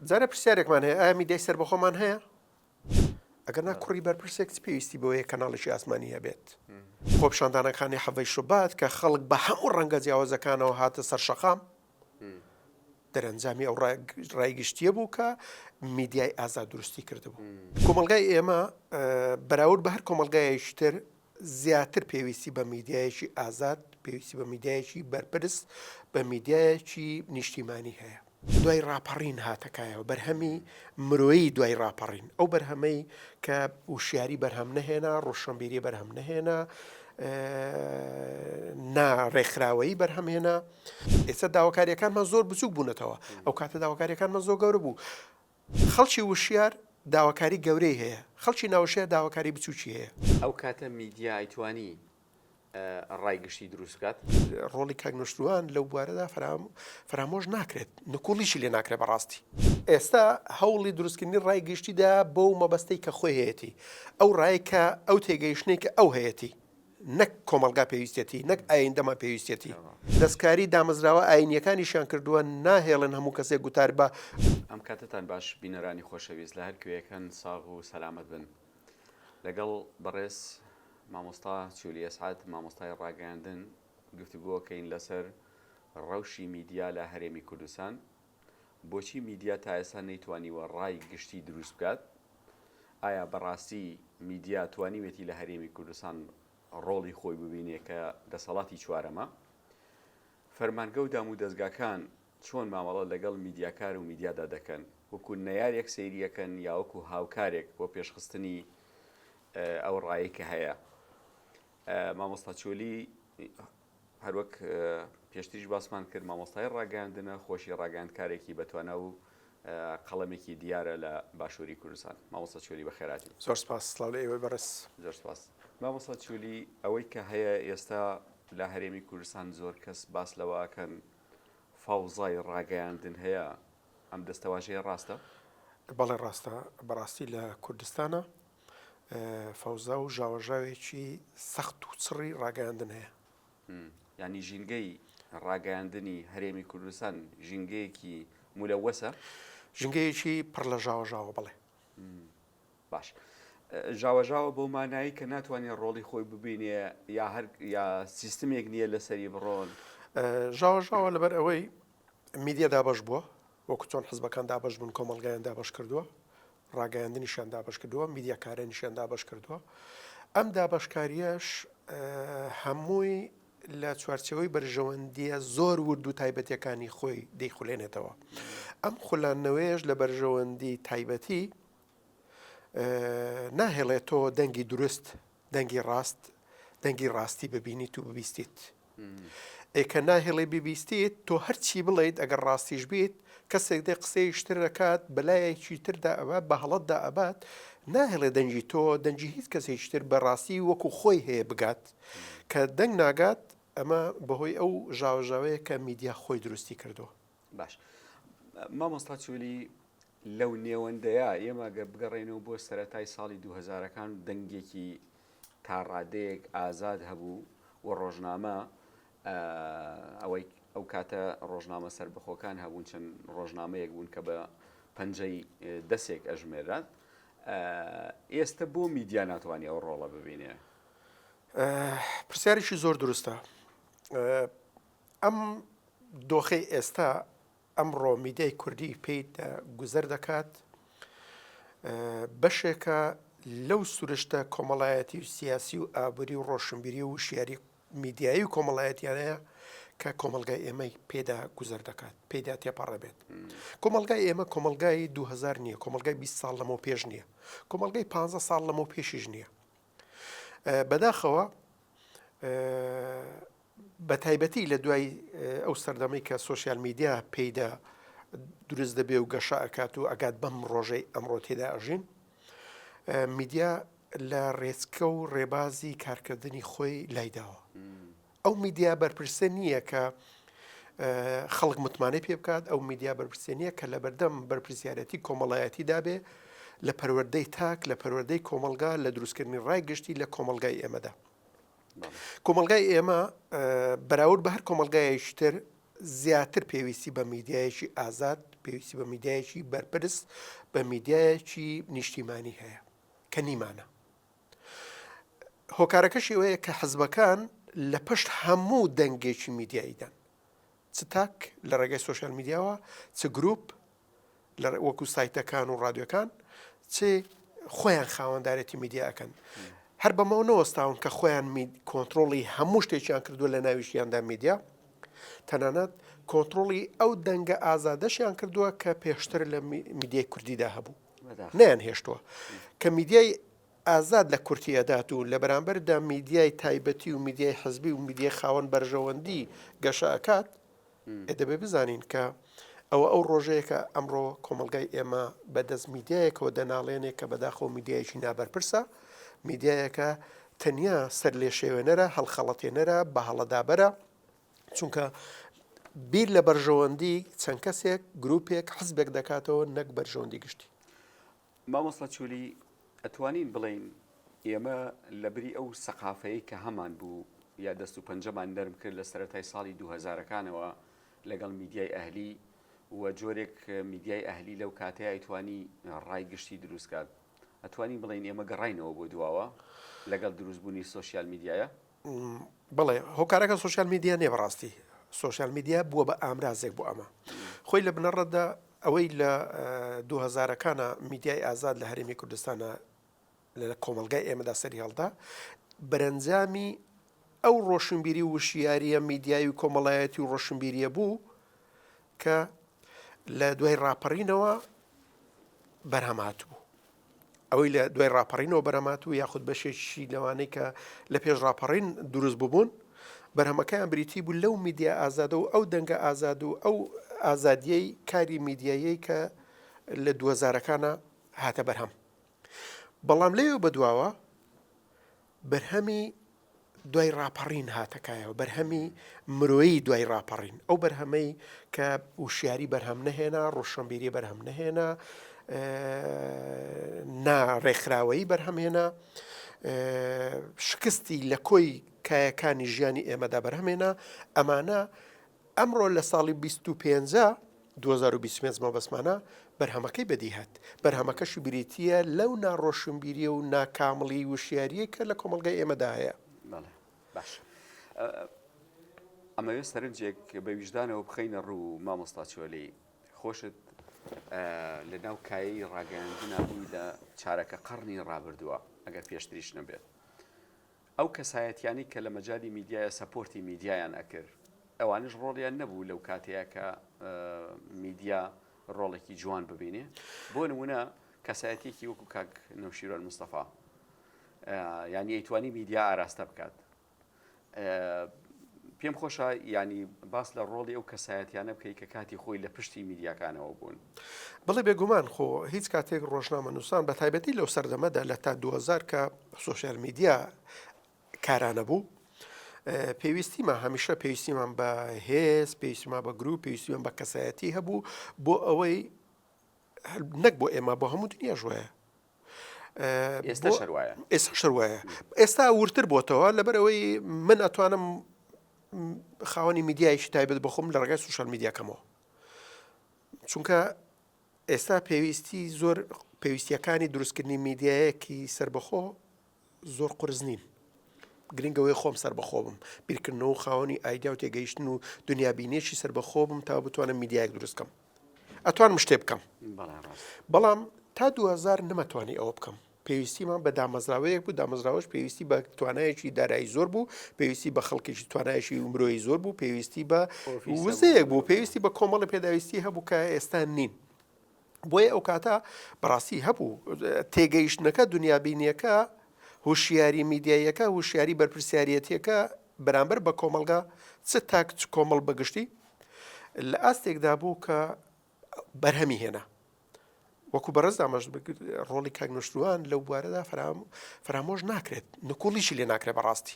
جارە پرسیارێکمان هەیە ئایا میدیای سەربەخۆمان هەیە؟ ئەگەر نا کوڕی بەرپرسێک پێویستی بۆیە کەناڵێکی ئاسمانی هەبێت خۆپشاندانەکانی حەڤەی شوبات کە خەڵک بە هەموو ڕەنگە جیاوازەکانەوە هاتە سەر شەقام دەرەنجامی ئەو ڕایگشتیە بوو کە میدیای ئازاد دروستی کردبوو. کۆمەلگای ئێمە بەراورد بە هەر کۆمەلگایەکیتر زیاتر پێویستی بە میدیایەکی ئازاد پێویستی بە میدیایەکی بەرپرس بە میدیایەکی نیشتیمانی هەیە. دوای ڕاپەڕین هاتەکایەوە بەرهەمی مرۆیی دوای ڕاپەڕین ئەو بەرهەمەی کە وشیاری بەرهەم نەهێنا ڕۆژشەمبیری بەرهەم نەهێنا ڕێکخراوەیی بەرهەمهێنا ئێستا داواکاریەکانمان زۆر بچووک بوونەتەوە ئەو کاتە داواکاریەکانمان زۆر گەورە بوو خەڵکی وشیار داواکاری گەورەی هەیە خەڵکی ناوشەیە داواکاری بچووکی هەیە ئەو کاتە میدیا ئەیتوانی ڕایگشتی دروست بکات ڕۆڵی کاگنۆشتوان لەو بوارەدا فرامۆژ ناکرێت نکوڵیشی لێ ناکرێت بەڕاستی ئێستا هەوڵی دروستکردنی ڕایگشتیدا بۆ مەبەستەی کە خۆی هەیەی ئەو ڕای کە ئەو تێگەیشتنەی کە ئەو هەیەی نەک کۆمەلگا پێویستێتی نەک ئایندەما پێویستێتی دەستکاری دامەزراوە ئاینیەکانیشیان کردووە ناهێڵن هەموو کەسێک گوتار بە ئەم کاتتان باش بینەرانی خۆشەویست لە هەر کوێیەکەن ساغ و سەلامەت بن لەگەڵ بەڕێز مامۆستا چولی ئەسعاد مامۆستای ڕاگەاندن گفتوگۆکەین لەسەر ڕەوشی میدیا لە هەرێمی کوردستان بۆچی میدیا تا ئێستا نەیتوانیوە ڕای گشتی دروست بکات ئایا بەڕاستی میدیا توانیوێتی لە هەرێمی کوردستان ڕۆڵی خۆی ببینێ کە دەسەڵاتی چوارەمە فەرمانگە و دام و دەستگاکان چۆن مامەڵە لەگەڵ میدیاکار و میدیادا دەکەن وەکو نەیارێک سەیریەکەن یا وەکو هاوکارێک بۆ پێشخستنی ئەو ڕایە کە هەیە مامۆستا چۆلی هەروەک پێشتریش باسمان کرد مامۆستای ڕاگەاندنە خۆشی ڕاگەاندکارێکی بەتوانە و قەڵەمێکی دیارە لە باشووری کوردستان مامۆستا چۆلی بەخێراتی زۆر سپاس سڵاو لە ئێوەی بەڕێز زۆر سپاس مامۆستا چۆلی ئەوەی کە هەیە ئێستا لە هەرێمی کوردستان زۆر کەس باس لەوەکەن فەوزای ڕاگەیاندن هەیە ئەم دەستەواژەیە ڕاستە؟ بەڵێ ڕاستە بەڕاستی لە کوردستانە فەوزا و ژاوەژاوێکی سەخت و چڕی ڕاگەاندن هەیە ینی ژینگەی ڕاگەاندنی هەرێمی کوردستان ژینگەیەکی مولەوەسە ژنگەیەکی پڕ لە ژاوەژاوە بڵێ باش ژاوەژاوە بۆ مانایی کە ناتوانێت ڕۆڵی خۆی ببینێ یا سیستمێک نییە لەسەری بڕۆن ژاوەژاوە لەبەر ئەوەی میدیا دابەش بووە وەکو چۆن حزبەکان دابەش بوون کۆمەلگایان دابەش کردووە ڕاگەاندنیشیان دابەش کردووە میدیاکارانیشیان دابەش کردووە ئەم دابەشکاریەش هەمووی لە چوارچەوەی بەرژەوەندیە زۆر ورد و تایبەتیەکانی خۆی دەیخولێنێتەوە ئەم خولانەوەیش لە بەرژەوەندی تایبەتی ناهێڵێت تۆ دەنگی دروست دەنگی ڕاستی ببینیت و ببیستیت ئێکە ناهێڵێ ببیستیت تۆ هەرچی بڵیت ئەگەر ڕاستیش بیت کەسێک دێ قسەی شتر دەکات بەلایەکی تردا ئەبات بە هەڵەتدا ئەبات ناهێڵێ دەنگی تۆ دەنگی هیچ کەسێکی تر بەڕاستی وەکو خۆی هەیە بگات کە دەنگ ناگات ئەمە بەهۆی ئەو ژاوەژاوەیە کە میدیا خۆی دروستی کردووە باش مامۆستا چۆلی لەو نێوەندەیە ئێمە گە بگەڕێنەوە بۆ سەرەتای ساڵی 2000ەکان دەنگێکی تاڕادەیەک ئازاد هەبوو و ڕۆژنامە ئەوەی ئەو کاتە ڕۆژنامە سەربەخۆکان هەبوون چەند ڕۆژنامەیەک بوون کە بە پەنجەی دەستێک ئەژمێرات ئێستا بۆ میدیا ناتوانانی ئەو ڕۆڵە ببینێ پرسیارێکی زۆر دروستە ئەم دۆخەی ئێستا ئەمڕۆ میدیای کوردی پێی گوزەر دەکات بەشێکە لەو سروشتە کۆمەڵایەتی و سیاسی و ئابووری و ڕۆشنبیری و شیاری میدیایی و کۆمەڵایەتیانەیە کە کۆمەلگای ئێمەی پێدا گوزەر دەکات پێدا تێپەڕەبێت کۆمەلگای ئێمە کۆمەلگای 2000 نییە کۆمەلگای 20 ساڵ لەمەوە پێش نییە کۆمەلگای 15 ساڵ لەمەوە پێشیش نییە بەداخەوە بە تایبەتی لە دوای ئەو سەردەمەی کە سۆسیال میدیا پێیدا دروست دەبێ و گەشە ئەکات و ئەگات بەم ڕۆژەی ئەمڕۆ تێدا ئەژین میدیا لە ڕێچکە و ڕێبازی کارکردنی خۆی لایداوە ئەو میدیا بەرپرسە نییە کە خەڵک متمانەی پێ بکات ئەو میدیا بەرپرسە نییە کە لە بەردەم بەرپرسیارەتی کۆمەڵایەتی دابێ لە پەروەردەی تاک لە پەروەردەی کۆمەلگا لە دروستکردنی ڕای گشتی لە کۆمەلگای ئێمەدا کۆمەلگای ئێمە بەراورد بە هەر کۆمەلگایەکی تر زیاتر پێویستی بە میدیایەکی ئازاد پێویستی بە میدیایەکی بەرپرس بە میدیایەکی نیشتیمانی هەیە کە نیمانە. هۆکارەکەشی ئەوەیە کە حزبەکان لە پشت هەموو دەنگێکی میدیاییدان، چ تاک لە ڕێگەی سۆشیال میدیاوە، چ گروپ وەکو سایتەکان و ڕادیۆکان، چ خۆیان خاوەندارێتی میدیاکەن. هەر بەمەوە نەوەستاون کە خۆیان کۆنتترۆڵی هەموو شتێکیان کردووە لە ناویشیاندا میدیا، تەنانەت کۆنتترۆڵی ئەو دەنگە ئازادەشیان کردووە کە پێشتر لە میدیای کوردیدا هەبوو نیان هێشتووە، کە میدیای ئازاد لە کورتیەدات و لە بەرامبەردا میدیای تایبەتی و میدیای حزبی و میدیای خاوەن بەرژەوەندی گەشە ئەکات. دەبێ بزانین کە ئەو ڕۆژەیەکە ئەمڕۆ کۆمەلگای ئێمە بەدەست میدیایەکەوە دەناڵێنێک کە بەداخەوە میدیایەکی نابەرپرسە، میدیایەکە تەنیا سەر لێ شێوێنەرە، هەڵخەڵەتێنەرە، بە هەڵەدابەرە، چونکە بیر لە بەرژەوەندی چەند کەسێک گروپێک حزبێک دەکاتەوە نەک بەرژەوەندی گشتی. مامۆستا چولی ئەتوانین بڵین ئێمە لە بری ئەو سەقافەیە کە هەمان بوو یا دەست و پەنجەمان نەرم کرد لە سەرەتای ساڵی 2000ەکانەوە لەگەڵ میدیای ئەهلی و جۆرێک میدیای ئەهلی لەو کاتەیە ئەیتوانی ڕای گشتی دروستکات، ئەتوانین بڵین ئێمە گەڕاینەوە بۆ دواوە لەگەڵ دروستبوونی سۆشیال میدیایە؟ بڵێ هۆکارەکە سۆشیال میدیا نێ بەڕاستی، سۆشیال میدیا بووە بە ئامرازێک بۆ ئەمە. خۆی لە بنەڕەتدا ئەوەی لە 2000ەکانە میدیای ئازاد لە هەرێمی کوردستانە لە کۆمەلگای ئێمەدا سەری هەڵدا، بەرەنجامی ئەو ڕۆشنبیری وشیاریە میدیای و کۆمەڵایەتی و ڕۆشنبیریە بوو کە لە دوای ڕاپەڕینەوە بەرهەمات بوو. ئەوەی لە دوای ڕاپەڕینەوە بەرهەمات و یاخود بەشێکی لەوانەی کە لە پێش ڕاپەڕین دروست ببوون، بەرهەمەکەیان بریتی بوو لەو میدیا ئازادە و ئەو دەنگە ئازاد و ئەو ئازادیەی کاری میدیایی کە لە 2000ەکانە هاتە بەرهەم. بەڵام لێوە بەدواوە بەرهەمی دوای ڕاپەڕین هاتەکایەوە، بەرهەمی مرۆیی دوای ڕاپەڕین، ئەو بەرهەمەی کە وشیاری بەرهەم نەهێنا، ڕۆشنبیری بەرهەم نەهێنا، ناڕێکخراوەیی بەرهەمهێنا، شکستی لە کۆی کایەکانی ژیانی ئێمەدا بەرهەمهێنا. ئەمانە ئەمڕۆ لە ساڵی 2025 مەبەسمانە بەرهەمەکەی بەدی هات. بەرهەمەکەشی بریتیە لەو ناڕۆشنبیریە و ناکامڵی وشیاریە کە لە کۆمەلگای ئێمەدا هەیە. باش ئەمەوێ سەرنجێک بە ویژدانەوە بخەینە ڕوو مامۆستا چۆلەی خۆشت لە ناو کایی ڕاگەیاندنا بووی لە چارەکە قەڕنی ڕابردووە ئەگەر پێشتریش نەبێت. ئەو کەسایەتیانی کە لە مەجای میدیایە سەپۆرتی میدیایان ئەکرد، ئەوانش ڕۆڵیان نەبوو لەو کاتەیە کە میدیا ڕۆڵێکی جوان ببینێ. بۆ نمونە کەسایەتێکی وەکو کاک نەوشیرۆن مستەفا، یعنی ئەیتوانی میدیا ئاراستە بکات. پێم خۆشە ینی باس لە ڕۆڵی ئەو کەسایەتیانە بکەی کە کاتی خۆی لە پشتی میدیاکانەوە بوون. بڵێ بێگومان خۆ هیچ کاتێک ڕۆژنامە نووسان بە تایبەتی لەو سەردەمەدا لە تا 2000 کە سۆشیال میدیا کارانە بوو، پێویستیمان هەمیشە پێویستیمان بە هێز، پێویستیمان بە گروپ، پێویستیمان بە کەسایەتی هەبوو بۆ ئەوەی نەک بۆ ئێمە بۆ هەموو دنیا ژوایە. ئێستا شەروایە، ئێستا شەروایە، ئێستا ورتر بۆتەوە لەبەرەوەی من ئەتوانم خاوەنی میدیایشی تایبەت بخۆم لە ڕێگای سوشال میدیاکەمەوە، چونکە ئێستا پێویستی زۆر پێویستیەکانی دروستکردنی میدیایەکی سربەخۆ زۆر قرس نین. گرنگەوەی خۆم سربەخۆ بم، بیرکردنەوە خاوەنی ئایدیا و تێگەیشتن و دنیابینێکی سربەخۆ بم تا بتوانم میدیایەک دروستکەم. ئەتوانم شتێ بکەم، بەڵام تا 2000 نەمەتوانی ئەوە بکەم. پێویستیمان بە دامەزراوەیەک بوو، دامەزراوەش پێویستی بە توانایەکی دارایی زۆر بوو، پێویستی بە خەڵکێکی توانایشی مرۆیی زۆر بوو، پێویستی بە وزەیەک بوو، پێویستی بە کۆمەڵی پێداویستی هەبوو کە ئێستا نین. بۆیە ئەو کاتە بەڕاستی هەبوو تێگەیشتنەکە، دنیابینیەکە، هوشیاری میدیایەکە، هوشیاری بەرپرسیارەتیەکە بەرامبەر بە کۆمەلگا چ تاک چ کۆمەڵ بەگشتی لە ئاستێکدا بوو کە بەرهەمی هێنا. وەکو بەڕێز ئاماژ ڕۆڵی کاک نەوشیروان لەو بوارەدا فرامۆژ ناکرێت، نکوڵیشی لێ ناکرێت بەڕاستی.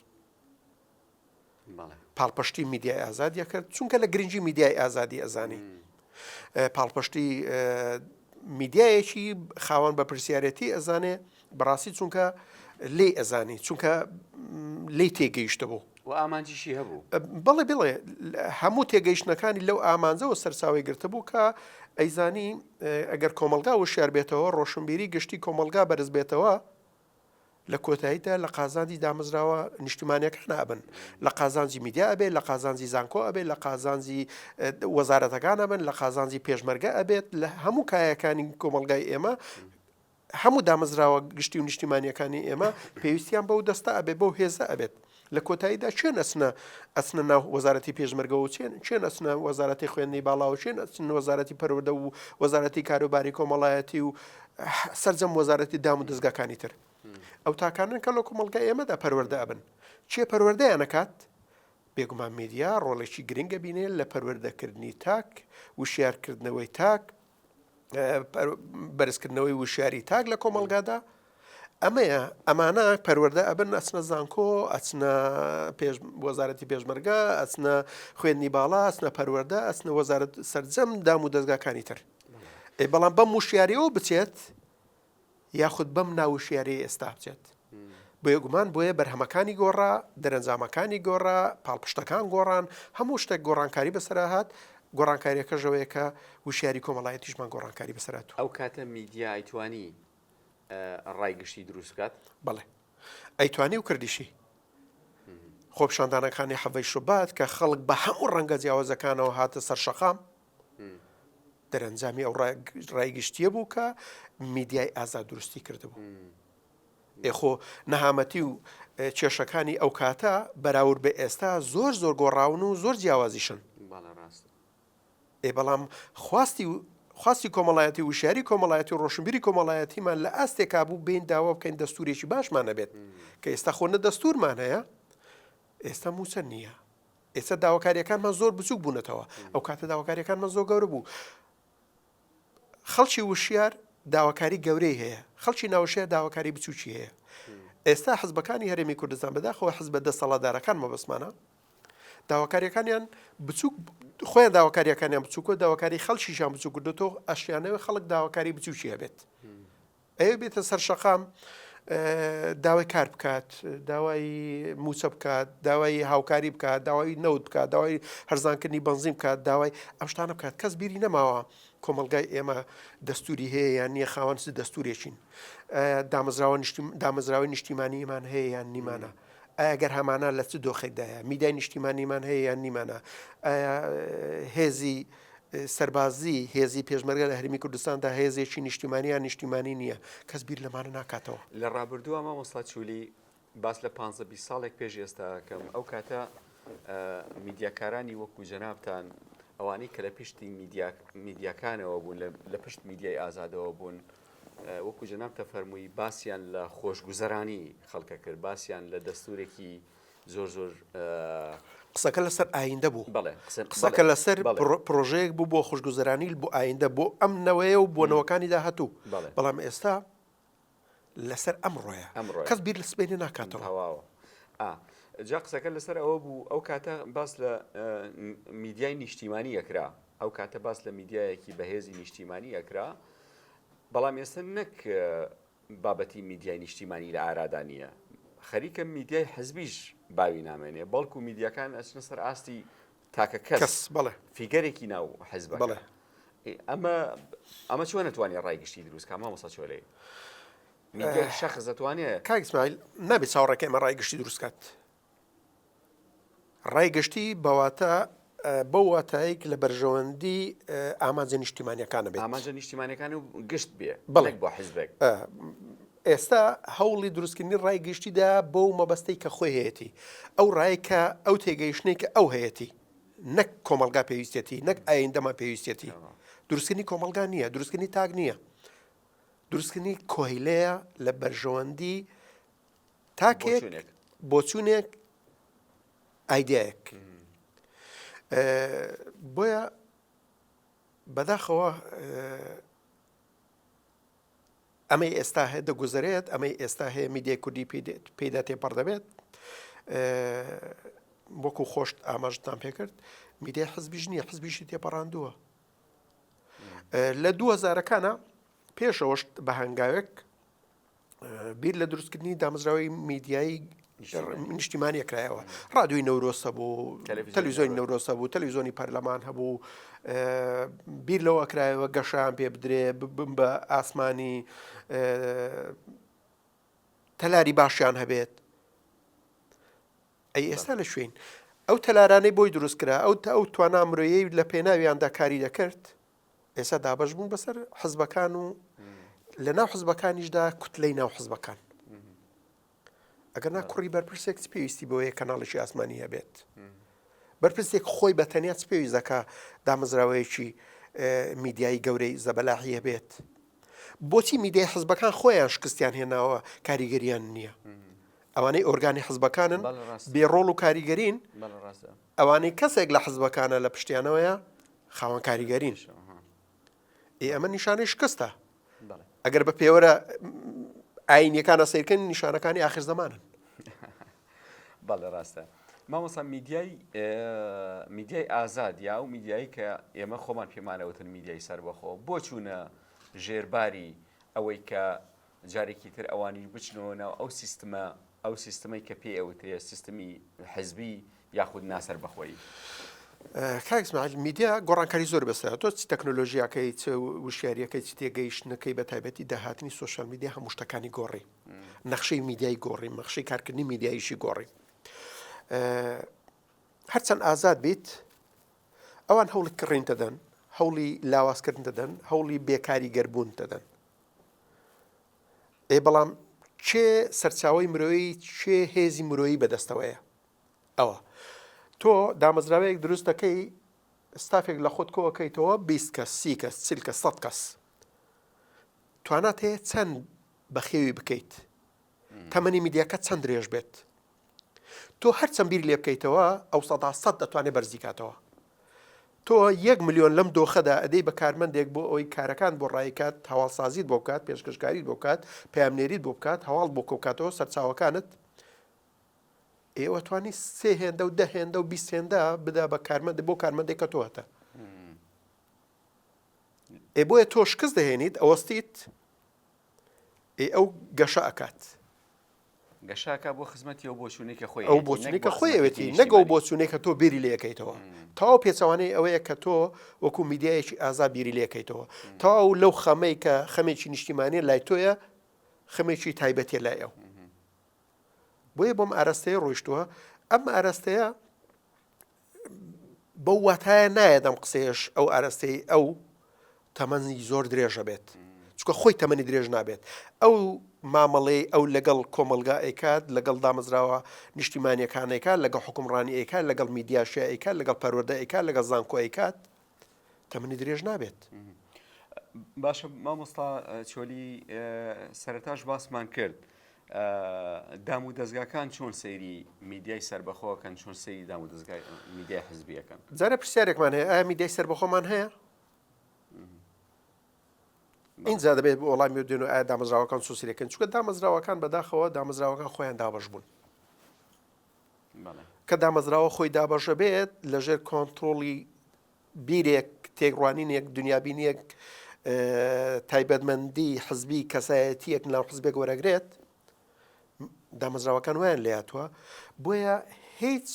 پاڵپەشتی میدیای ئازادیە کرد، چونکە لە گرنگی میدیای ئازادی ئەزانی. پاڵپەشتی میدیایەکی خاوەن بەرپرسیارەتی ئەزانێ بەڕاستی، چونکە لێ ئەزانی، چونکە لێی تێگەیشتە بوو و ئامانجیشی هەبوو. بڵێ هەموو تێگەیشتنەکانی لەو ئامانجەوە سەرچاوی گرتە بوو کە ئەیزانی ئەگەر کۆمەلگا وشیار بێتەوە ڕۆشنبیری گشتی کۆمەلگا بەرز بێتەوە لە کۆتاییدا لە قازانجی دامەزراوە نیشتیمانیەکان ئەبن لە قازانجی میدیا ئەبێت لە قازانجی زانکۆ ئەبێت لە قازانجی وەزارەتەکان ئەبن لە قازانجی پێشمەرگە ئەبێت لە هەموو کایەکانی کۆمەلگای ئێمە هەموو دامەزراوە گشتی و نیشتیمانیەکانی ئێمە پێویستیان بەو دەستە ئەبێت بەو هێزە ئەبێت لە کۆتاییدا چێن ئەچنە ناو وەزارەتی پێشمەرگە و چێن ئەچنە وەزارەتی خوێندنی باڵا و چێن ئەچن وەزارەتی پەروەردە و وەزارەتی کاروباری کۆمەڵایەتی و سەرجەم وەزارەتی دام و دەستگاکانی تر ئەو تاکانن کە لە کۆمەڵگە ئێمەدا پەروەردە ئەبن چێ پەروەردەیان نەکات بێگومان میدیا ڕۆڵێکی گرنگە بینێت لە پەروەردەکردنی تاک وشیارکردنەوەی تاک بەرزکردنەوەی وشیاری تاک لە کۆمەلگادا ئەمانە پەروەردە ئەبن ئەچنە زانکۆ ئەچنە وەزارەتی پێشمەرگە ئەچنە خوێندنی باڵا ئەچنە پەروەردە ئەچنە وەزارەت سەرجەم دام و دەستگاکانی تر بەڵام بەم وشیاریەوە بچێت یاخود بەم ناوشیاری ئێستا بچێت بۆیەگومان بۆیە بەرهەمەکانی گۆڕا دەرەنجامەکانی گۆڕا پاڵپشتەکان گۆڕان هەموو شتێک گۆڕانکاری بەسەرهات گۆڕانکاریەکە ژەوەیە کە وشیاری کۆمەڵایەتیشمان گۆڕانکاری بەسەرات ئەو کاتە میدیا ئەیتوانی ڕایگشتی دروست بکات بڵێ ئەیتوانی و کردیشی خۆپشاندانەکانی حەڤەی شوبات کە خەڵک بە هەموو ڕەنگە جیاوازەکانەوە هاتە سەر شەقام دەرەنجامی ئەو ڕایگشتیە بوو کە میدیای ئازاد دروستی کردبوو ئێخۆ نەهامەتی و کێشەکانی ئەو کاتە بەراورد بە ئێستا زۆر زۆر گۆڕاون و زۆر جیاوازیشن بەڵام خواستی کۆمەڵایەتی وشاری کۆمەڵایەتی و ڕۆشنبیری کۆمەڵایەتیمان لە ئاستێکا بوو بین داوا بکەین دەستورێکی باشمان نەبێت کە ئێستا خۆنە دەستورمان هەیە ئێستا موچە نییە ئێستا داواکاریەکانمان زۆر بچووک بوونەتەوە ئەو کاتە داواکاریەکانمان زۆر گەورە بوو خەڵکی وشیار داواکاری گەورەی هەیە خەڵکی ناوشەیە داواکاری بچووکی هەیە ئێستا حزبەکانی هەرێمی کوردستان بەداخەوە حزبە دەسەڵاتدارەکان مەبەسمانە داواکاریەکانیان بچووک خۆیان داواکاریەکانیان بچووکە داواکاری خەڵکیشان بچوو کردوەوە ئەشیانەوە خەڵک داواکاری بچووکی هەبێت ئەوێ بێتە سەر شەقام داوای کار بکات داوای موچە بکات داوای هاوکاری بکات داوای نەوت بکات داوای هەرزانکردنی بەنزیم بکات داوای ئەم شتانە بکات کەس بیری نەماوە کۆمەلگای ئێمە دەستوری هەیە یان نییە خاوەن دەستورێکین دامەزراوی نیشتیمانیمان هەیە یان نیمانە ئەگەر هەمانە لە چ دۆخێکدایە میدای نیشتیمانیمان هەیە یان نیمانە هێزی سەربازی هێزی پێشمەرگە لە هەرێمی کوردستاندا هێزێکی نیشتیمانیان نیشتیمانی نییە کەس بیر لەمانە ناکاتەوە لە ڕابردووە مامۆستا چولی باس لە 15 ساڵێک پێش ئێستاکەم ئەو کاتە میدیاکارانی وەکو جەنابتان ئەوانەی کە لە پشتی میدیاکانەوە بوون لە پشت میدیای ئازادەوە بوون وەکو جەنابتە فەرمووی باسییان لە خۆشگوزەرانی خەڵکە کرد باسییان لە دەستورێکی زۆر زۆر قسەکە لەسەر ئایندە بوو قسەکە لەسەر پرۆژەیەک بوو بۆ خۆشگوزەرانی بۆ ئایندە بۆ ئەم نەوەیە و بۆنەوەکانی داهاتوو بەڵام ئێستا لەسەر ئەمڕۆیە کەس بیر لە سبەینە ناکاتەوە جا قسەکە لەسەر ئەوە بوو ئەو کاتە باس لە میدیای نیشتیمانی ئەکرا ئەو کاتە باس لە میدیایەکی بەهێزی نیشتیمانی ئەکرا بەڵام ئێستا نەک بابەتی میدیای نیشتیمانی لە ئارادانیە خەریکە میدیای حزبیش باوی نامێنێ بەڵکو میدیاکان ئەچنە سەر ئاستی تاکە کەس فیگەرێکی ناو حزبەکە ئەمە چۆن نەتوانێت ڕایگشتی دروست کە مامۆستا چۆلێ میدیای شەخص دەتوانێت کاک ئیسماعیل نابێت چاوەڕێکە ئێمە ڕایگشتی دروست کات ڕایگشتی بەواتە بەو واتایەک لە بەرژەوەندی ئامانجە نیشتیمانیەکانە بێت ئامانجە نیشتیمانیەکان و گشت بێ بەڵێک بۆ حزبێک ئێستا هەوڵی دروستکردنی ڕایگەشتیدا بەو مەبەستەی کە خۆی هەیەی ئەو ڕایکە ئەو تێگەیشتەی کە ئەو هەیەی نەک کۆمەلگا پێویستێتی نەک ئایندەما پێویستێتی دروستکردنی کۆمەلگا نییە دروستکردنی تاک نییە دروستکردنی کۆیلەیە لە بەرژەوەندی تاکێک بۆچوونێک ئایدایەک بۆیە بەداخەوە ئەمەی ئێستا هەیە دەگوزارێت ئەمەی ئێستا هەیە میدیای کوردی پێدا تێپەڕ دەبێت وەکو خۆشت ئاماژتان پێکرد میدیای حزبیش نییە حزبیشی تێپەڕاندووە لە 2000ەکانە پێشەوەش بە هەنگاوێک بیر لە دروستکردنی دامەزراوەی میدیایی نیشتیمانی کرایەوە ڕادیۆی نەورۆسە بوو تەلەڤیزۆنی نەورۆسە بوو تەلەڤیزۆنی پەرلەمان هەبوو بیر لەوە کرایەوە گەشیان پێ بدرێ بم بە ئاسمانی تەلاری باشیان هەبێت ئەی ئێستا لە شوێن ئەو تەلارانەی بۆی دروست کرا ئەو توانە مرۆیی لە پێناویاندا کاری دەکرد ئێستا دابەش بوون بەسەر حزبەکان و لە ناو حزبەکانیشدا کوتلەی ناو حزبەکان ئەگەر نا کوڕی بەرپرسێک پێویستی بۆیە کەناڵێکی ئاسمانی هەبێت بەرپرسێک خۆی بەتەنیا پێویست دەکا دامەزراوەیەکی میدیایی گەورەی زەبەلاحی هەبێت بۆچی میدیای حزبەکان خۆیان شکستیان هێناوە کاریگەریان نییە ئەوانەی ئۆرگانی حزبەکانن بێڕۆڵ و کاریگەرین ئەوانەی کەسێک لە حزبەکانە لە پشتیانەوەیە خاوەن کاریگەرین ئەمە نیشانەی شکستە ئەگەر بە پێوەرە ئاینیەکانە سیرکردن نیشانەکانی ئاخر زەمانن بەڵێ ڕاستە مامۆستا میدیای ئازاد یا و میدیایی کە ئێمە خۆمان پێمانەوتن میدیای سەربەخۆ بۆ چوونە ژێرباری ئەوەی کە جارێکی تر ئەوانی بچنەوە ناو ئەو سیستمەی کە پێ ئەوترێ سیستمی حزبی یاخود ناسەر بەخۆیی کاک اسماعیل میدیا گۆڕانکاری زۆر بەسەرە تۆ چ تەکنۆلۆژیاکەی چ وشیاریەکەی چ تێگەیشتنەکەی بە تایبەتی داهاتنی سوۆشیال میدیا هەموو شتەکانی گۆڕی نەخشەی میدیای گۆڕی نەخشەی کارکردنی میدیاییشی گۆڕی هەرچەند ئازاد بیت ئەوان هەوڵی کڕین دەدەن هەوڵی لاوازکردن دەدەن هەوڵی بێکاری گەربوون دەدەن بەڵام چێ سەرچاوی مرۆیی چێ هێزی مرۆیی بەدەستەوەیە ئەوە تۆ دامەزراوەیەک دروست دەکەی ستافێک لە خۆت کۆەکەیتەوە 20 کەس 30 کەس 40 کەس 100 کەس توانات هەیە چەند بەخێوی بکەیت تەمەنی میدیاکە چەند درێژ بێت تۆ هەر چەند بیر لێ بکەیتەوە ئەو 100 دەتوانێت بەرزیکاتەوە تۆ 1 ملیۆن لەم دۆخەدا ئەدەی بە کارمەندێک بۆ ئەوی کارەکان بۆ ڕایکات هەواڵسازیت بۆ بکات پێشکەشکاریت بۆ بکات پەیامنێریت بۆ بکات هەواڵ بۆ کۆکاتەوە سەرچاوەکانت ئێوە توانی 3 هێندە و 10 هێندە و 20 هێندە بدا بە کارمەندە بۆ کارمەندێک کە تۆ هەتە بۆیە تۆ شکست دەهێنیت ئەوەستیت ئەو گەشە ئەکات گەشاکە بۆ خزمەتی ئەو بۆچوونێکە خۆی ئەو بۆچوونێکە خۆیەوێتی نەگە و بۆچوونێکە تۆ بیری لەکەیتەوە تاو پێچەوانەی ئەوەیە کە تۆ وەکو میدیایەکی ئازا بیری لەکەیتەوە تاو لەو خەمەی کە خەمێکی نیشتیمانیە لای تۆیە خەمێکی تایبەتێ لای ئەو بۆیە بۆم ئاراستەیە ڕۆیشتووە ئەم ئاراستەیە بەو واتایە نایە دەم قسەیەش ئەو ئاراستەی ئەو تەمەنی زۆر درێژە بێت چکە خۆی تەمەنی درێژ نابێت ئەو مامەڵەی ئەو لەگەڵ کۆمەلگا ئەیکات لەگەڵ دامەزراوە نیشتیمانیەکانێکات لەگەڵ حکومڕانی ئەیکات لەگەڵ میدیاشە ئەیکات لەگەڵ پەروەردە ئەیکات لەگەڵ زانکۆ ئەیکات تەمەنی درێژ نابێت باشە مامۆستا چۆلی سەرەتاش باسمان کرد دام و دەستگاکان چۆن سەیری میدیای سەربەخۆکەن چۆن سەیری دام و دەستگای میدیای حزبیەکەن جارە پرسیارێکمان هەیە ئایا میدیای سەربەخۆمان هەیە اینجا دەبێت بۆ وەڵامی بدوێن و ئایا دامەزراوەکان سوسیرەکەن چونکە دامەزراوەکان بەداخەوە دامەزراوەکان خۆیان دابەش بوون کە دامەزراوە خۆی دابەشە بێت لەژێر کۆنتڕۆڵی بیرێک تێکڕوانینێک دنیابینیەک تایبەتمەندی حزبی کەسایەتیەک ناو حزبێک وەرەگرێت دامەزراوەکان وایان لێهاتووە بۆیە هیچ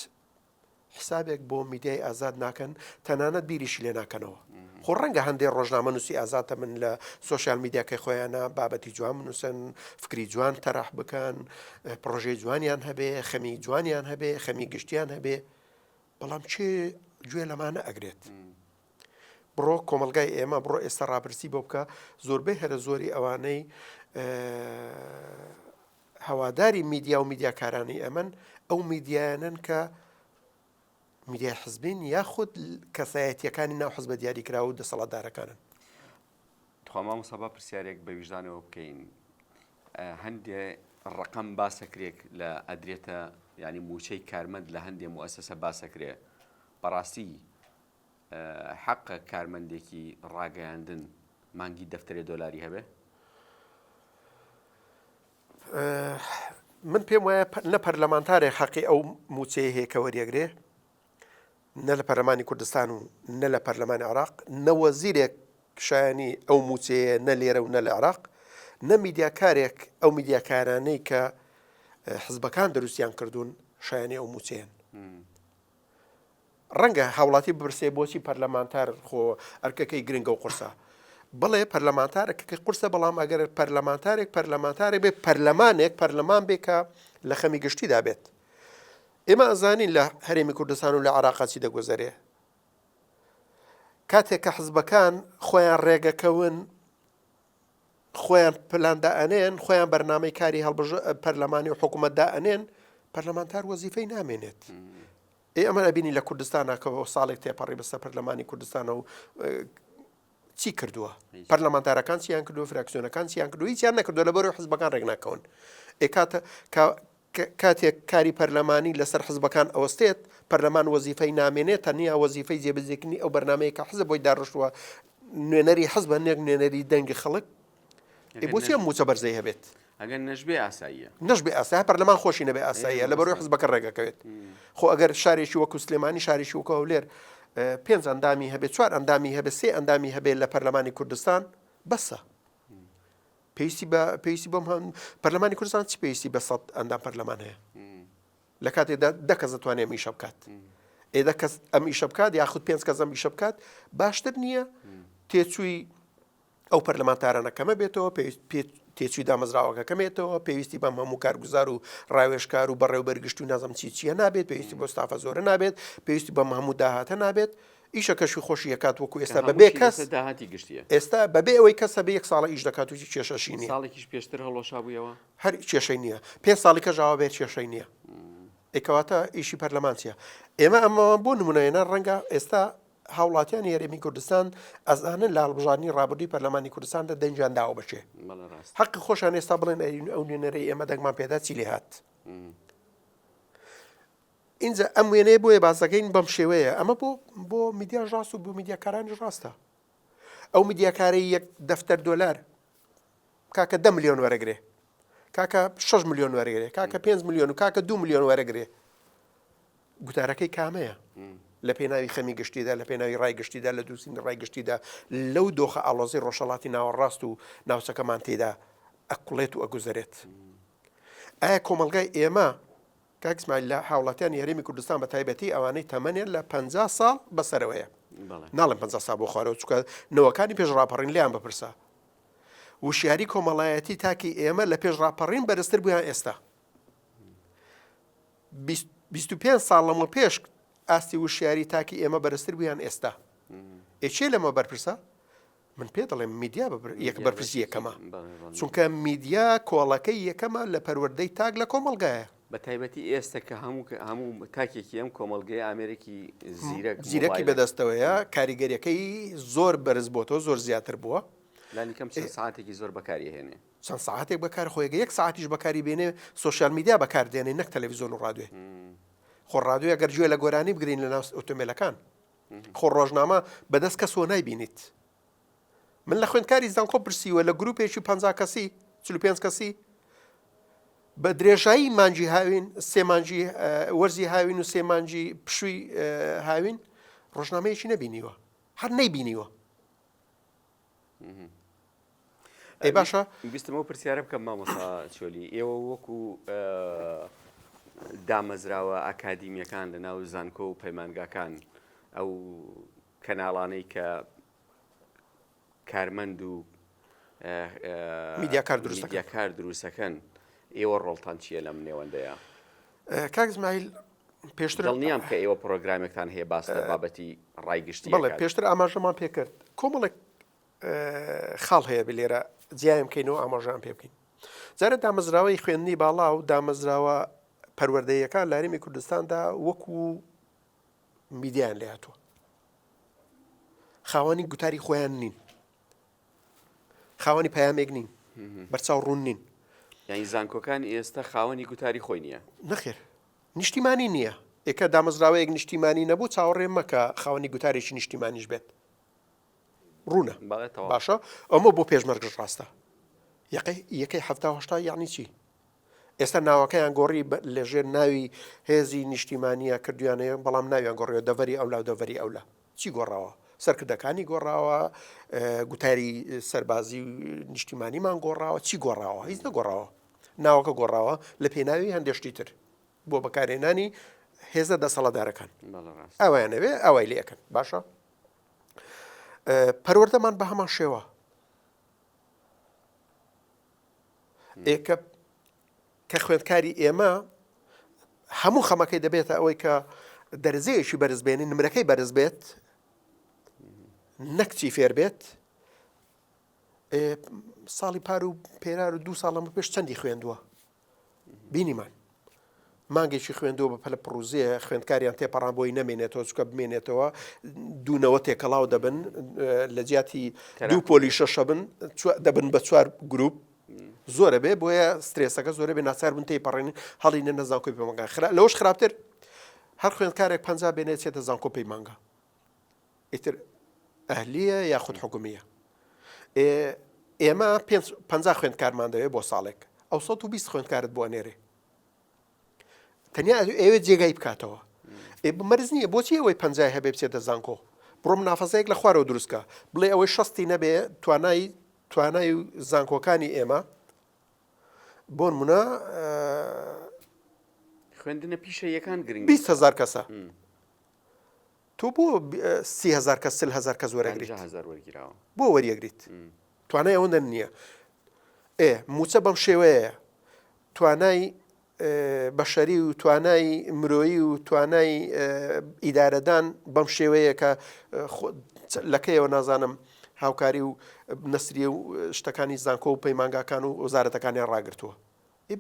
حسابێک بۆ میدیای ئازاد ناکەن تەنانەت بیریشی لێ ناکەنەوە خۆ ڕەنگە هەندێک ڕۆژنامە نووسی ئازاتە من لە سۆشیال میدیاکەی خۆیانە بابەتی جوان بنووسن فکری جوان تەراح بکەن پرۆژەی جوانیان هەبێ خەمی جوانیان هەبێ خەمی گشتیان هەبێ بەڵام چێ گوێ لەمانە ئەگرێت بڕۆ کۆمەلگای ئێمە بڕۆ ئێستا ڕاپرسی بۆ بکە زۆربەی هەرە زۆری ئەوانەی هەواداری میدیا و میدیاکارانی ئەمن ئەو میدیانن کە میدیای حزبین یاخود کەسایەتیەکانی ناو حزبە دیاریکراوە و دەسەڵاتدارەکانن تخوا مامۆستا پرسیارێک بە ویژدانەوە بکەین هەندێ ڕقم باسەکرێک لە ئەدرێتە ینی موچەی کارمەند لە هەندێ موەسسە باسەکرێ بەڕاستی حەقە کارمەندێکی ڕاگەیاندن مانگی دەفتەرێ دۆلاری هەبێ من پێم وایە نە پەرلەمانتارێک حەقی ئەو موچەیە هەیە کە وەریەگرێ نە لە پەرلەمانی کوردستان و نە لە پەرلەمانی عێراق نە وەزیرێک شایانی ئەو موچەیە نە لێرە و نە لە عێراق نە میدیاکارێک ئەو میدیاکارانەی کە حزبەکان دروستیان کردوون شایانی ئەو موچەیەن ڕەنگە هاوڵاتی بپرسێ بۆچی پەرلەمانتار خۆ ئەرکەکەی گرنگە و قورسە بڵێ پەرلەمانتارێکەکە قورسە بەڵام ئەگەر پەرلەمانتارێک بێ پەرلەمان بێ کە لە خەمی گشتیدا بێت ئێمە ئەزانین لە هەرێمی کوردستان و لە عێراق چی دەگوزارێ کاتێک کە حزبەکان خۆیان ڕێگەکەون خۆیان پلاندە ئەنێن خۆیان بەرنامەی کاری پەرلەمانی و حکوومەتدا ئەنێن پەرلەمانتار وەزیفەی نامێنێت ئەمە ئەبینی لە کوردستانە کە ساڵێک تێپەڕی بەسەر پەرلەمانی کوردستانە و چی کردووە پەرلەمانتارەکان چیان کردو فراکسیۆنەکان چیان کردو هیچیان نەکردو لە بەرەوەی حزبەکان ڕێک ناکەون کاتێک کاری پەرلەمانی لەسەر حزبەکان ئەوەستێت پەرلەمان وەزیفەی نامێنێت تەنیا وەزیفەی جێبەجێکردنی ئەو بەرنامەیە کە حزب بۆی داڕشتووە نوێنەری حزبە نێک نوێنەری دەنگی خەڵک بۆچی ئەم موچە بەرزەی هەبێت ئەگەر نەشبێ ئاساییە نەشبێ ئاسایی پەرلەمان خۆشی نەبێ ئاساییە لە بەرەوەی حزبەکە ڕێگەکەوێت خۆ ئەگەر شارێکی وەکو سلێمانی شارێکی وەکو هەولێر 5 ئەندامی هەبێت 4 ئەندامی هەبێت 3 ئەندامی هەبێت لە پەرلەمانی کوردستان بەسە پێویستی بۆم پەرلەمانی کوردستان چی پێویستی بە 100 ئەندام پەرلەمان هەیە لە کاتێکدا 10 کەس دەتوانێت ئەم ئیشە بکات ئێدە کەس ئەم ئیشە بکات یاخود 5 کەس ئەم ئیشە بکات باشتر نییە تێچووی ئەو پەرلەمانتارانەکەمە بێتەوە تێچووی دامەزراوەکەکەمێتەوە پێویستی بەم هەموو کارگوزار و ڕاوێژکار و بەڕێوەبەرگشت و نازم چیە نابێت پێویستی بۆ ستافە زۆرە نابێت پێویستی بەم هەموو داهاتە نابێت ئیشە کەشی خۆشی یەکات وەکو ئێستا بەبێ کەس داهاتی گشتیە ئێستا بەبێ ئەوەی کەسە بە 1 ساڵە ئیش دەکات و کێشەشی نیە ساڵێکیش پێشتر هەڵۆشا بوویەوە هەر کێشەی نییە 5 ساڵی کە ژاوە بێت کێشەی نییە ئێکەواتە ئیشی پەرلەمانچیە ئێمە ئەمە بۆ نمونەیەنە ڕەنگە ئێستا هاوڵاتیانی هەرێمی کوردستان ئەزانن لە هەڵبژاردننی ڕابردووی پەرلەمانی کوردستاندا دەنجیان داوە بچێ حەقی خۆشیان ئێستا بڵێن ئەو نوێنەرەی ئێمە دەنگمان پێدا چی لێ هات اینجا ئەم وێنەیە بۆیە باسەکەین بەم شێوەیە ئەمە بۆ میدیا ڕاست و بۆ میدیاکارانی ڕاستە ئەو میدیاکارەی 1 دەفتەر دۆلار کاکە 10 ملیۆن وەرەگرێ کاکە 6 ملیۆن وەرەگرێ کاکە 5 ملیۆن و کاکە 2 ملیۆن وەرەگرێ گوتارەکەی کامەیە لە پێناوی خەمی گشتیدا لە پێناوی ڕای گشتیدا لە دووسینی ڕای گشتیدا لەو دۆخە ئاڵۆزی ڕۆژهەڵاتی ناوەڕاست و ناوچەکەمان تێدا ئەقوڵێت و ئەگوزارێت ئایا کۆمەلگای ئێمە کاکسمای لە هاوڵاتیانی هەرێمی کوردستان بە تایبەتی ئەوانەی تەمەنێن لە 50 ساڵ بەسەرەوەیە ناڵێن 50 ساڵ بۆ خوارەوە چونکە نەوەکانی پێش ڕاپەڕین لیان بپرسە وشیاری کۆمەڵایەتی تاکی ئێمە لە پێش ڕاپەڕین بەرزتر بوویان ئێستا 25 ساڵ لەمە پێش ئاستی وشیاری تاکی ئێمە بەرزتر بوویان ئێستا ئێچێ لەمە بەرپرسە من پێ دەڵێم میدیا یەک بەرپرسی یەکەمە چونکە میدیا کۆڵەکەی یەکەمە لە پەروەردەی تاک لە کۆمەڵگایە بە تایبەتی ئێستا کە هەموو تاکێکی ئەم کۆمەلگەی ئامریکی زیرەکی بەدەستەوەیە کاریگەریەکەی زۆر بەرز بۆتەوە زۆر زیاتر بووە لانیکەم چەند ساعتێکی زۆر بەکاری هێنێ چەند ساعتێک بەکار خۆیگە 1 ساعتیش بەکاری بێنێ سوۆشیال میدیا بەکاردێنێ نەک تەلەڤیزۆن و ڕادیۆ خۆ ڕادیۆ ئەگەر گوێ لە گۆرانی بگرین لە ناو ئۆتۆمبیلەکان خۆ ڕۆژنامە بەدەست کەسۆ نایبینیت من لە خوێندکاری زانکۆ پرسیوە لە گروپێکی 50 کەسی 45 کەسی بە درێژایی مانجی هاوین 3 مانجی وەرزی هاوین و 3 مانجی پشووی هاوین ڕۆژنامەیەکی نەبینیوە هەر نەیبینیوە ئەی باشە ویستمەوە پرسیارە بکەم مامۆستا چۆلی ئێوە وەکو دامەزراوە ئاکادیمیەکان لە ناو زانکۆ و پەیمانگاکان ئەو کەناڵانەی کە کارمەند و میدیاکار دروستەکەن ئێوە ڕۆڵتان چییە لەم نێوەندەیە کاک اسماعیل پێشتر دڵنیام کە ئێوە پرۆگرامێکتان هەیە باس لە بابەتی ڕایگشتی بەڵێ پێشتر ئاماژەمان پێکرد کۆمەڵێک خاڵ هەیە بلێرە جیایم بکەینەوە ئاماژەیان پێ بکەین جارە دامەزراوەی خوێندنی باڵا و دامەزراوە پەروەردەیەکان لە هەرێمی کوردستاندا وەکو میدیایان لێ هاتووە خاوەنی گوتاری خۆیان نین خاوەنی پەیامێک نین بەرچاو ڕوون نین یانی زانکۆکان ئێستا خاوەنی گوتاری خۆی نییە نەخێر نیشتیمانی نییە ئێکە دامەزراوەیەک نیشتیمانی نەبوو چاوەڕێ مەکە خاوەنی گوتارێکی نیشتیمانیش بێت ڕوونە باشە ئەمە بۆ پێشمەرگش ڕاستە یەکەی هەفتا یعنی چی ئێستا ناوەکەیان گۆڕی لەژێر ناوی هێزی نیشتیمانیە کردویانەیە بەڵام ناویان گۆڕیەوە دەڤەری ئەولا و دەڤەری ئەولا چی گۆڕاوە سەرکردەکانی گۆڕاوە گوتاری سەربازی نیشتیمانیمان گۆڕاوە چی گۆڕاوە هیچ نەگۆڕاوە ناوەکە گۆڕاوە لە پێناوی هەندێشتی تر بۆ بەکارهێنانی هێزە دەسەڵاتدارەکان بەڵێ ڕاست. ئەوانەوێ ئەوەی لێکن باشە پەروەردەمان بە هەمان شێوە کە خوێندکاری ئێمە هەموو خەمەکەی دەبێتە ئەوەی کە دەرزەیەکی بەرز بێنی نمرەکەی بەرز بێت نەکچی فێر بێت ساڵی پار و پێرار و 2 ساڵ لەمە پێش چەندی خوێندووە بینیمان مانگێکی خوێندەوە بە پەلە پرۆزەیە خوێندکاریان تێپەڕان بۆی نەمێنێتەوە چکە بمێنێتەوە دوونەوە تێکەڵاو دەبن لە جیاتی 2 پۆلی شەشە بن دەبن بە 4 گروپ زۆرە بێ بۆیە سترێسەکە زۆرە بێ ناچار بن تێپەڕێنین هەڵی نە نەزانکۆی پێ مانگا لەوەش خراپتر هەر خوێندکارێک 50 بێنێت چێتە زانکۆپەی مانگا ئیتر ئەهلیە یاخود حکومیە ئێمە 50 خوێندکارمان دەوێت بۆ ساڵێک ئەو 120 خوێندکارت بۆ نێرێ تەنیا ئێوێ جێگای بکاتەوە مەرز نییە بۆچی ئەوەی 50 هەبێ بچێتە زانکۆ بڕۆ منافەزەیەک لە خوارەوە دروستکە بڵێ ئەوەی 60 نەبێ توانای زانکۆکانی ئێمە بۆ نمونە خوێندنە پیشە یەکان گرنگ 20,000 کەسە تۆ بۆ 30,000 کەس 40,000 کەس وەرەگریت بۆ وەریەگریت توانای ئەوەندە نییە موچە بەم شێوەیە توانای بەشەری و توانای مرۆیی و توانای ئیدارەدان بەم شێوەیە کە لەکەیەوە نازانم هاوکاری و نەسریە و شتەکانی زانکۆ و پەیمانگاکان و وەزارەتەکانیان ڕاگرتووە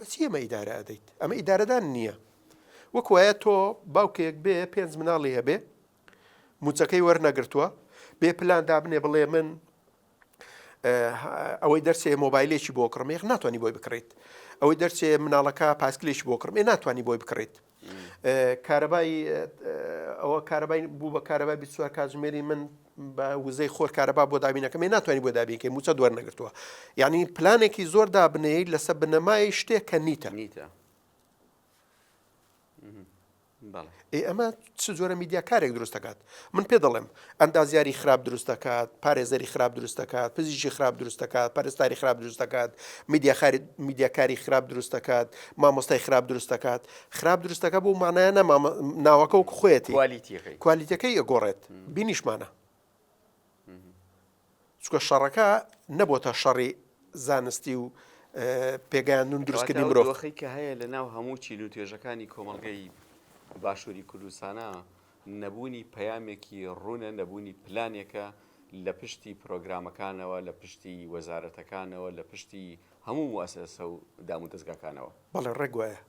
بەچی ئەمە ئیدارە ئەدەیت ئەمە ئیدارەدان نییە وەکوایە تۆ باوکێک بێ 5 مناڵی هەبێ موچەکەی وەرنەگرتووە بێ پلان دابنێ بڵێ من ئەوەی دەرسێ مۆبایلێکی بۆ کڕم یەک ناتوانانی بۆی بکڕیت ئەوەی دەرسێ مناڵەکە پاسکلێکی بۆ کڕم ناتوانانی بۆی بکڕیت کارەبای ئەوە کارەبای بوو بە کارەبای 24 کاتژمێری من بە وزەی خۆر کارەبا بۆ دابینەکەم ناتوانانی بۆ دابینکەی موچە دووەرنەگرتووە یعنی پلانێکی زۆر دابنەیە لەسەر بنەمای شتێک کە نیتە ئەمە چ جۆرە میدیا کارێک دروست دەکات من پێ دەڵێم ئەندازیاری خراپ دروست دەکات پارێزەری خراپ دروست دەکات پزیشکی خراپ دروست دەکات پەرستاری خراپ دروست دەکات میدیاکاری خراپ دروست دەکات مامۆستای خراپ دروست دەکات خراپ دروست دەکات بۆ مانایە ناوەکە و خۆیەتی کوالیتەکەی ئەگۆڕێت بینیشمانە چکە شەڕەکە نەبووتە شەڕی زانستی و پێگەیاندون دروستکردنی مرۆڤ کە هەیە لە ناو هەموو چین و توێژەکانی کۆمەڵگەی باشووری کوردستانە نەبوونی پەیامێکی ڕوونە نەبوونی پلانێکە لە پشتی پرۆگرامەکانەوە لە پشتی وەزارەتەکانەوە لە پشتی هەموو مواسسە و دام و دەستگاکانەوە بەڵێ ڕێگوایە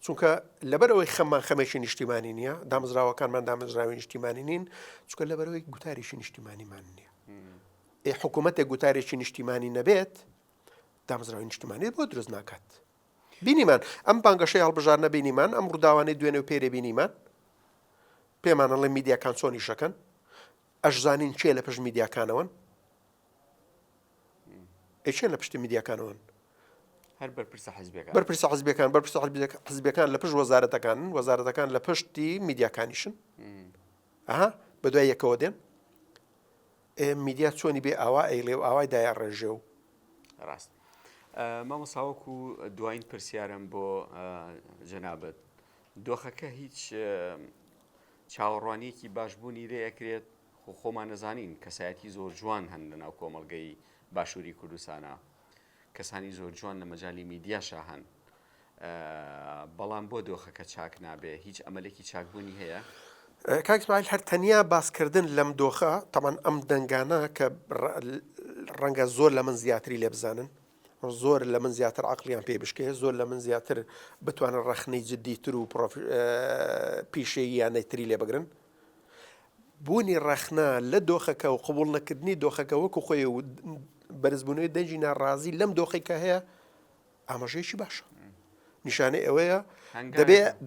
چونکە لەبەرەوەی خەمێکی نیشتیمانی نییە دامەزراوەکانمان دامەزراوی نیشتیمانی نین چونکە لەبەرەوەی گوتاریشی نیشتیمانیمان نییە حکوومەتێک گوتارێکی نیشتیمانی نەبێت دامەزراوی نیشتیمانی بۆ دروست ناکات بینیمان ئەم بانگەشەی هەڵبژارنە بینیمان ئەم ڕووداوانەی دوێنێ و پێرێ بینیمان پێمانەڵێ میدیاکان چۆنی شەکەن ئەشزانین چێ لە پشت میدیاکانەوەن چێن لە پشتی میدیاکانەوەن هەر بەرپرسە حیزبەکان بەرپرسە حیزبەکان لە پشت وەزارەتەکان لە پشتی میدیاکانیشن بە دوای یەکەوە دێن میدیا چۆنی بێ ئاوا ئەیڵێ و ئاوای دایە ڕێژێ و ڕاست مامۆساوەکو دوایین پرسیارم بۆ جەنابەت دۆخەکە هیچ چاوەڕوانیەکی باشبوونی لێەکرێت خۆمان نەزانین کەسایەتی زۆر جوان هەن لەناو کۆمەڵگەی باشووری کوردستانە کەسانی زۆر جوان لە مەجای میدیاشا هەن بەڵام بۆ دۆخەکە چاک نابێ هیچ ئەمەلێکی چاکبوونی هەیە کاک ئیسماعیل هەر تەنیا باسکردن لەم دۆخە تەمان ئەم دەنگانە کە ڕەنگە زۆر لە من زیاتری لێ بزانن زۆر لە من زیاتر عقلیان پێ بشکێ زۆر لە من زیاتر بتوانن ڕەخنەی جددیتر و پیشەییان نەیتری لێ بگرن بوونی ڕەخنە لە دۆخەکە و قبوڵ نەکردنی دۆخەکە وەکو خۆی و بەرزبوونەوەی دەنجی ناڕازی لەم دۆخی کە هەیە ئاماژەیەکی باشە نیشانەی ئەوەیە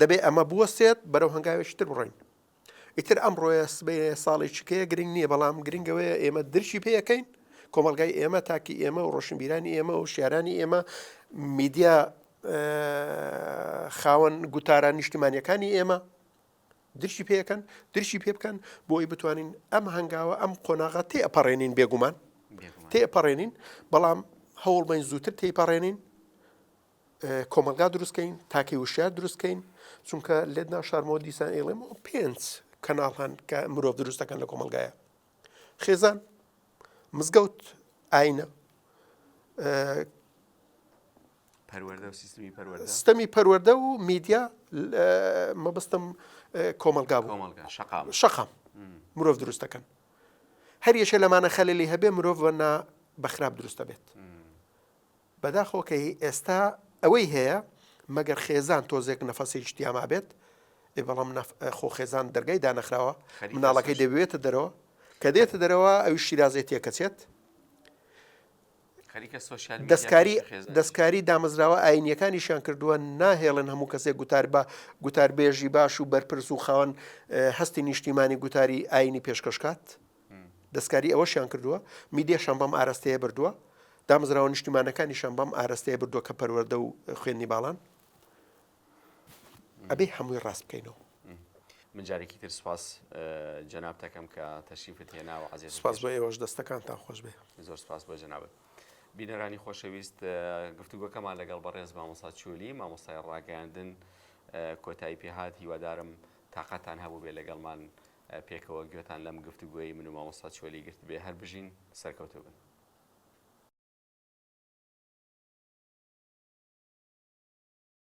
دەبێ ئەمە بوەستێت بەرەو هەنگاوێکی تر بڕۆین ئیتر ئەمڕۆیە سبەی ساڵێکیکەیە گرنگ نییە بەڵام گرنگەوەیە ئێمە درشی پێەکەین کۆمەلگای ئێمە تاکی ئێمە و ڕۆشنبیرانی ئێمە و شیارانی ئێمە میدیا خاوەن گوتاران نیشتیمانیەکانی ئێمە درشی پێەکەن درشی پێ بکەن بۆی بتوانین ئەم هەنگاوە ئەم قۆناغا تێپەڕێنین بێگومان تێپەڕێنین بەڵام هەوڵ بین زووتر تێپەڕێنین کۆمەلگا دروستکەین تاکەی وشار دروستکەین چونکە لێت ناشارمەوە دیسان ئێڵێم 5 کەناڵان کە مرۆڤ دروستەکەن لە کۆمەلگایە خێزان مزگەوت ئاینە سیستەمی پەروەردە و میدیا مەبەستم کۆمەلگا بوو شەقام مرۆڤ دروستەکەن هەر یەشە لەمانە خەلەلی هەبێ مرۆڤ وەنا بەخراپ دروستە بێت بەداخۆکەی ئێستا ئەوەی هەیە مەگەر خێزان تۆزێک نەفەسێکی تیاما بێت بەڵام خۆ خێزان دەرگای دانەخراوە مناڵەکەی دەبێتە دەرەوە کە دێتە دەرەوە ئەوی شیرازێت تێکەچێت دەستکاری دامەزراوە ئاینیەکانیشیان کردووە ناهێڵن هەموو کەسێک گوتاربێژی باش و بەرپرس و خاوەن هەستی نیشتیمانی گوتاری ئاینی پێشکەشکات دەستکاری ئەوەشیان کردووە میدیاشان بەم ئاراستەیە بردووە دامەزراوە نیشتیمانەکانیشان بەم ئاراستەیە بردووە کە پەروەردە و خوێندنی باڵان ئەبێ هەمووی ڕاست بکەینەوە من جارێکی تر سوپاس جەناب دەکەم کە تەشریفت هێنا و عەزیز سوپاس بۆ ئێوەش دەستەکانتان خۆش بێ زۆر سوپاس بۆ جەنابەت بینەرانی خۆشەویست گفتوگۆکەمان لەگەڵ بەڕێز مامۆستا چولی مامۆستای ڕاگەیاندن کۆتایی پێهات هیوادارم تاقەتان هەبوو بێ لەگەڵمان پێکەوە گوێتان لەم گفتوگۆیی من و مامۆستا چولی گرت بێ هەر بژین سەرکەوتوو بن